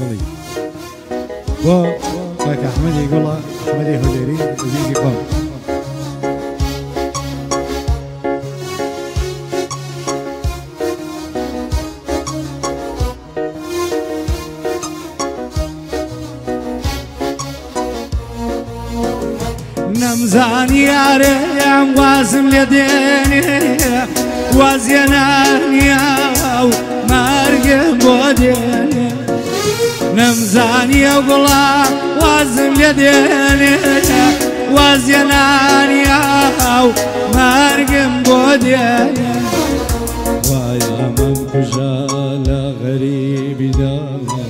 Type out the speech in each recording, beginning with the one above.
بلي بو كاك أحمد يقول أحمد هوليري وزيني قام نمزاني يا ريم وازم لديني وزيناني أو مرقم بوديني نمزاني وقلا وازم لديني وزيناني أو مرقم بوديني ويا من كجال غريب دانا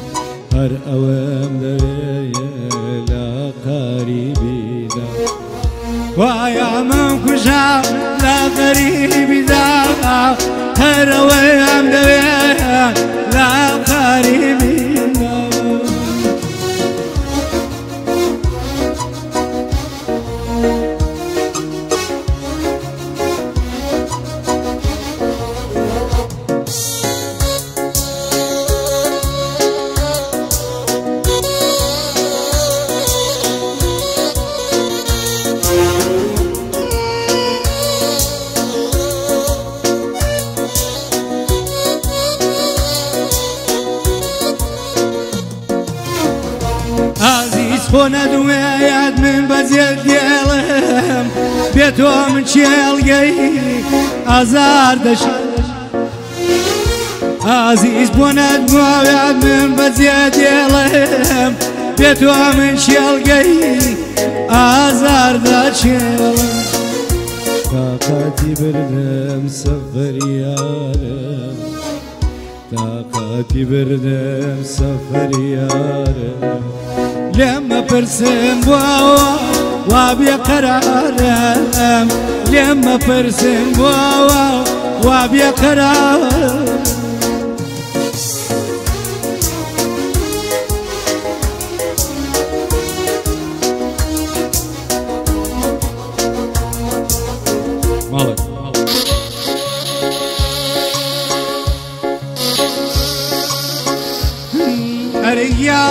هر أوام لا قريبي دانا ويا من كجال غريب دانا هر أوام لا قريبي هنا دويات من بزيد ديالهم بيتهم من شيلقي أزار دش عزيز بونا دويات من بزيد ديالهم بيتهم من شيلقي أزار دش طاقتي بردم سفر يارم طاقتي بردم سفر يارم لما برسم وابي قرارم لما برسم وابي قرار مالك أريا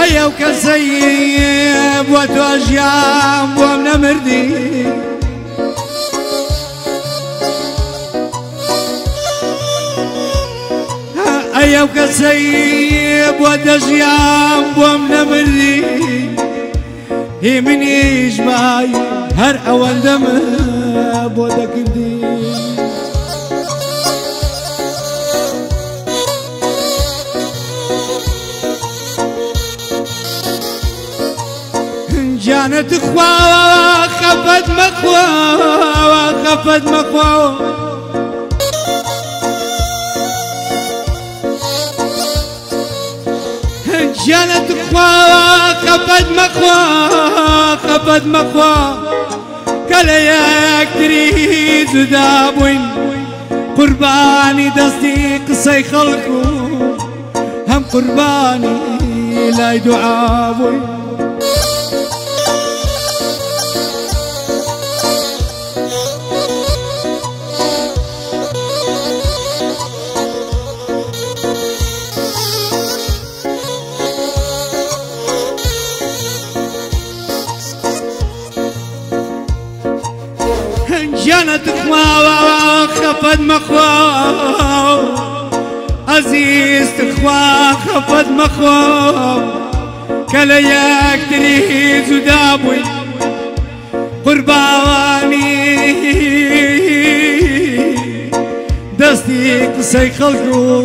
أيوك السيب وتوجيام ومن مردي أيوك السيب وتوجيام ومن مردي هي من يجمعي هر أول دم بودك بدي جانت اخوا خفت مخوا خفت مخوا جانت اخوا خفت مخوا خفت مخوا كلياك تريد دابوين قرباني دستي قصي خلقو هم قرباني لا يدعابوين جانت اخوا خفت مخوا عزيز اخوا خفت مخوا كلياك تريد دابوي قرباني دستي قصي خلقو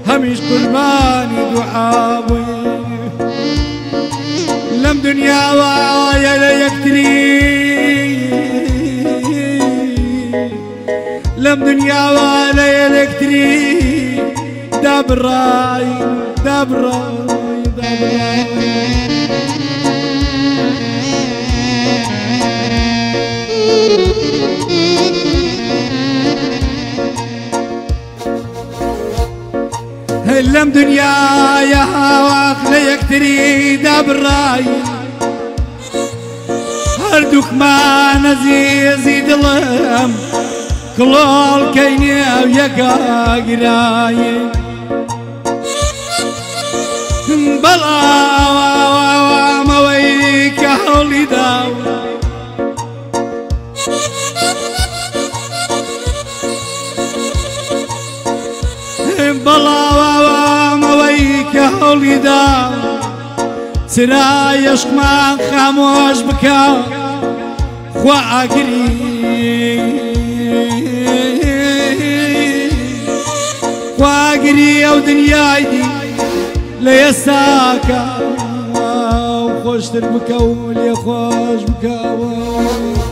هميش قرباني دعابوي لم دنيا ويا ليك تريد لم دنيا ولا الكتري داب الراي داب الراي داب الراي لم دنيا يا هواك لا يكتري داب الراي هەردووکمان ئەزیزی دڵم کڵۆڵکەینێ و یەکاگرایێ بەڵامەوەی کە هەوڵی داو بەڵامەوەی کە هەوڵی داو چرا یەشقمان خامۆش بکە خوا ئاگری خواگری ئەو دنیای دی لە ئێستاکە خۆشتر بکە و لێ خۆش بکەوە